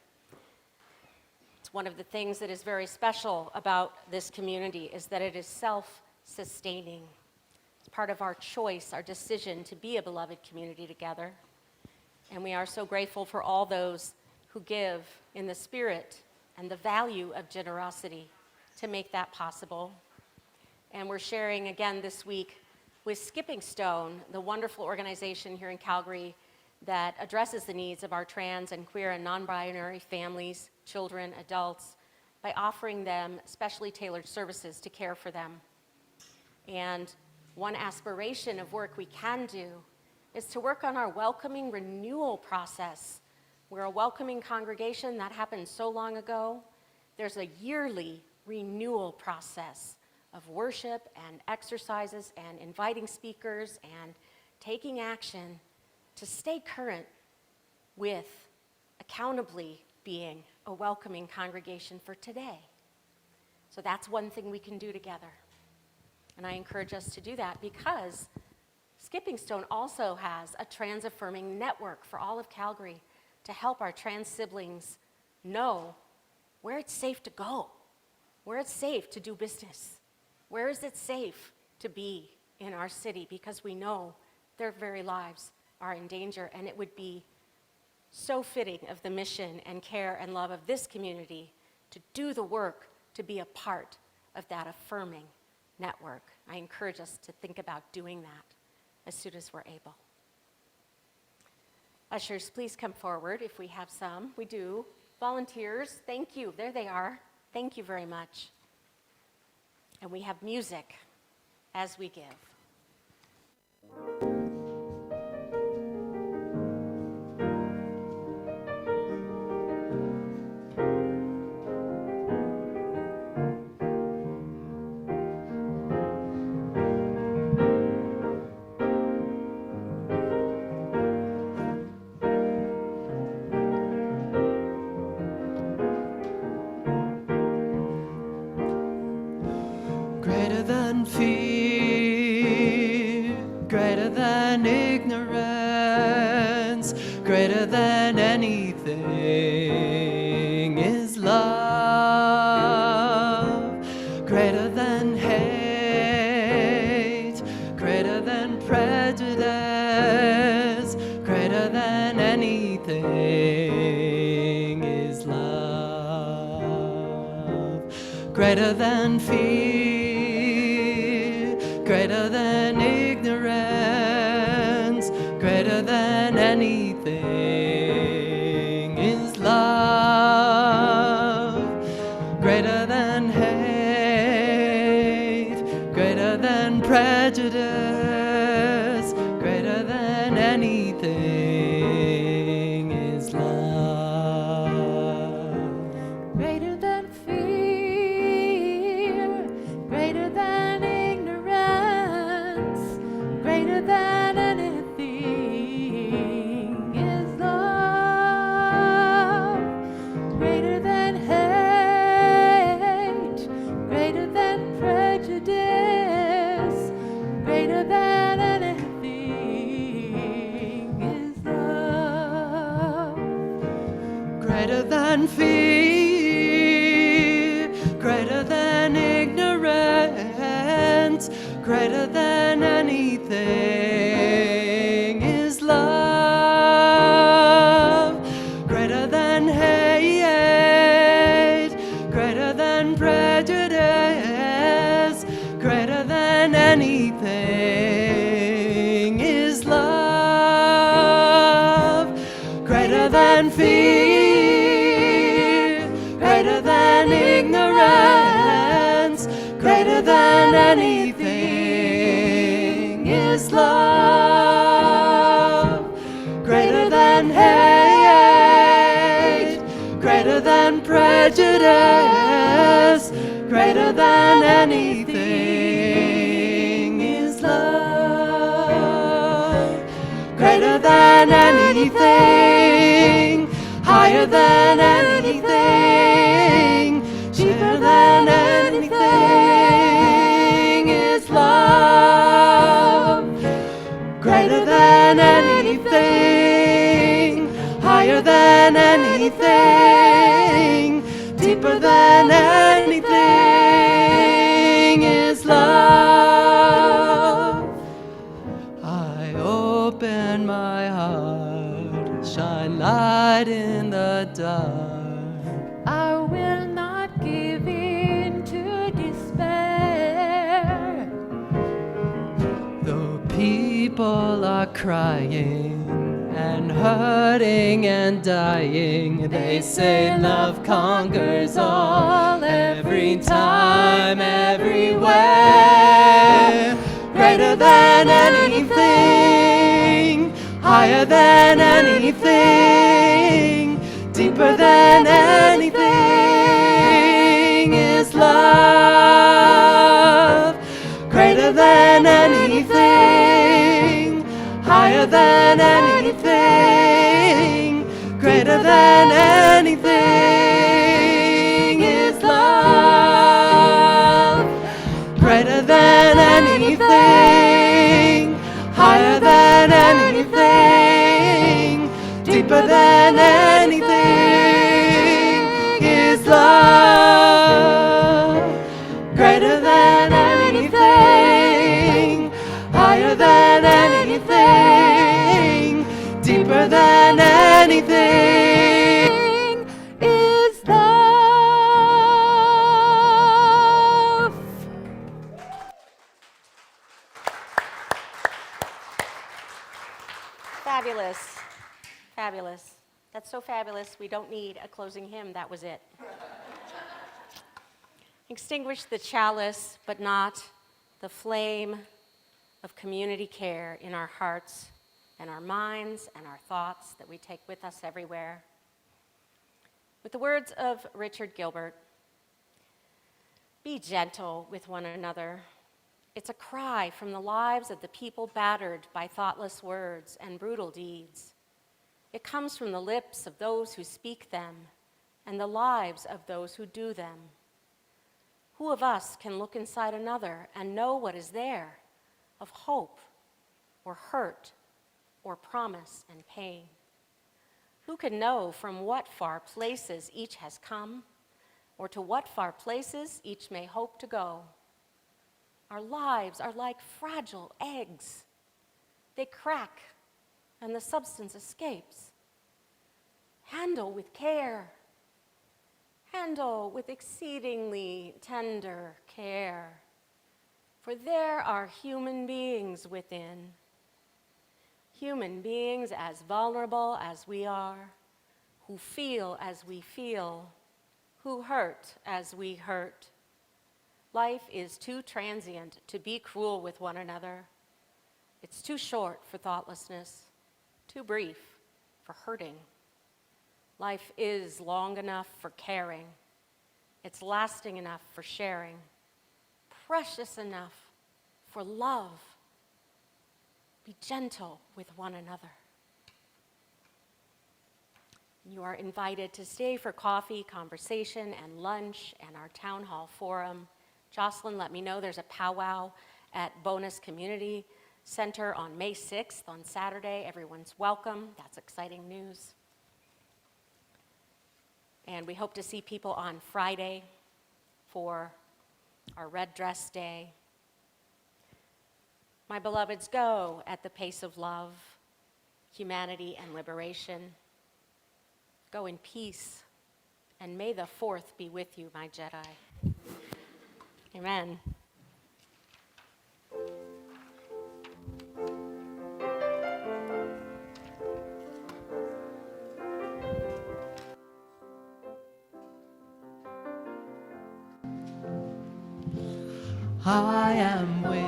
It's one of the things that is very special about this community is that it is self-sustaining. It's part of our choice, our decision to be a beloved community together. And we are so grateful for all those who give in the spirit and the value of generosity to make that possible. And we're sharing again this week with Skipping Stone, the wonderful organization here in Calgary that addresses the needs of our trans and queer and non-binary families, children, adults, by offering them specially tailored services to care for them. And one aspiration of work we can do is to work on our welcoming renewal process. We're a welcoming congregation. That happened so long ago. There's a yearly renewal process of worship and exercises and inviting speakers and taking action to stay current with accountably being a welcoming congregation for today. So that's one thing we can do together. And I encourage us to do that because Skipping Stone also has a trans-affirming network for all of Calgary to help our trans siblings know where it's safe to go, where it's safe to do business, where is it safe to be in our city, because we know their very lives are in danger, and it would be so fitting of the mission and care and love of this community to do the work to be a part of that affirming network. I encourage us to think about doing that as soon as we're able. Ushers, please come forward if we have some. We do. Volunteers, thank you. There they are. Thank you very much. And we have music as we give. Greater than fear, greater than ignorance, greater than anything is love. Greater than hate, greater than prejudice, greater than anything is love. Greater than fear, greater than ignorance, greater than anything is love. Greater than hate, greater than prejudice, greater than anything is love. Greater than fear, greater than ignorance, greater than anything is love. Greater than hate, greater than prejudice, greater than anything is love. Greater than fear, greater than ignorance, greater than anything is love. Greater than hate, greater than prejudice, greater than anything is love. Greater than fear, greater than ignorance, greater than anything is love. Greater than hate, greater than prejudice, greater than anything is love. Greater than anything, higher than anything, cheaper than anything is love. Greater than anything, higher than anything, deeper than anything is love. I open my heart, shine light in the dark. I will not give in to despair. Though people are crying and hurting and dying, they say love conquers all, every time, everywhere. Greater than anything, higher than anything, deeper than anything is love. Greater than anything, higher than anything, greater than anything is love. Greater than anything, higher than anything, deeper than anything is love. Greater than anything, higher than anything, deeper than anything Is love. Fabulous. Fabulous. That's so fabulous, we don't need a closing hymn. That was it. Extinguish the chalice, but not the flame of community care in our hearts and our minds and our thoughts that we take with us everywhere. With the words of Richard Gilbert, be gentle with one another. It's a cry from the lives of the people battered by thoughtless words and brutal deeds. It comes from the lips of those who speak them and the lives of those who do them. Who of us can look inside another and know what is there of hope or hurt or promise and pain? Who can know from what far places each has come or to what far places each may hope to go? Our lives are like fragile eggs. They crack and the substance escapes. Handle with care. Handle with exceedingly tender care. For there are human beings within. Human beings as vulnerable as we are, who feel as we feel, who hurt as we hurt. Life is too transient to be cruel with one another. It's too short for thoughtlessness, too brief for hurting. Life is long enough for caring. It's lasting enough for sharing, precious enough for love. Be gentle with one another. You are invited to stay for coffee, conversation, and lunch, and our town hall forum. Jocelyn let me know there's a powwow at Bonus Community Center on May 6th on Saturday. Everyone's welcome. That's exciting news. And we hope to see people on Friday for our Red Dress Day. My beloveds, go at the pace of love, humanity, and liberation. Go in peace, and may the 4th be with you, my Jedi. Amen. I am willing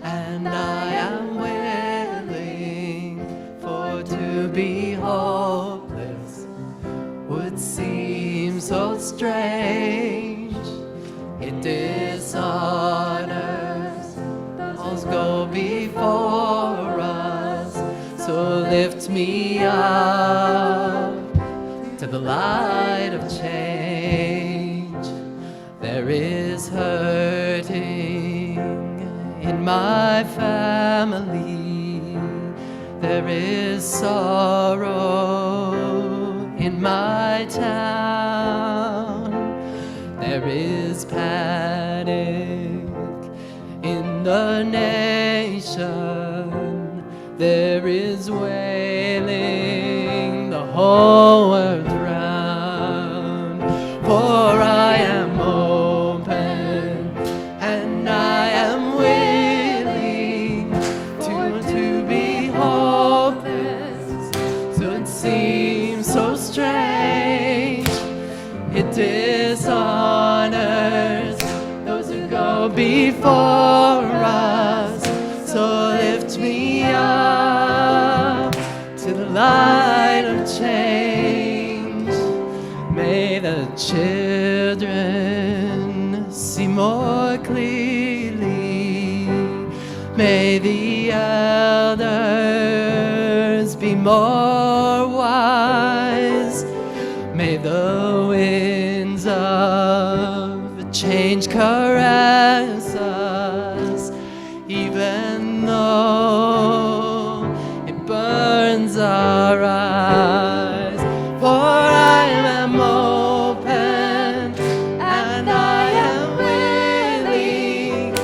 and I am willing, for to be hopeless would seem so strange. It dishonors those go before us, so lift me up to the light of change. There is hurting in my family. There is sorrow in my town. There is panic in the nation. There is wailing the whole earth round. For I am open and I am willing to be hopeless. So it seems so strange. It dishonors those who go before us. So lift me up to the light of change. May the children see more clearly. May the elders be more wise. May the winds of change caress us, even though it burns our eyes. For I am open and I am willing,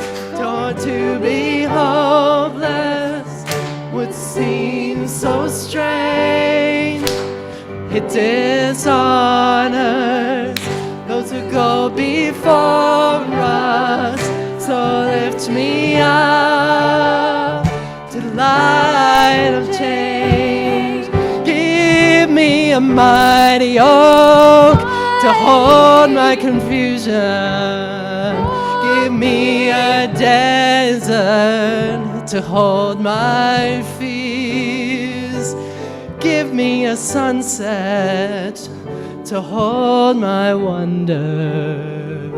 to be hopeless would seem so strange. It dishonors those who go before us. So lift me up to the light of change. a mighty oak to hold my confusion. Give me a desert to hold my fears. Give me a sunset to hold my wonder.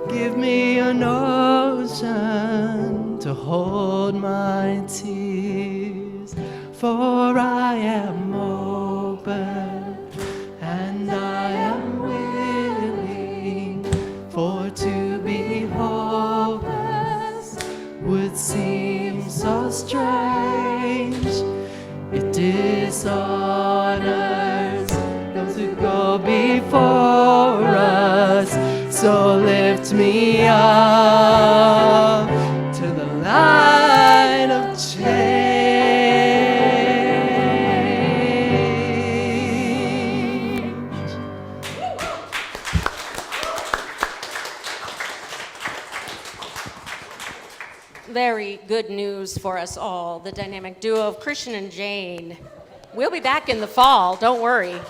Give me an ocean to hold my tears. For I am open and I am willing, for to be hopeless would seem so strange. It dishonors those who go before us. So lift me up to the light of change. Very good news for us all, the dynamic duo of Christian and Jane. We'll be back in the fall, don't worry.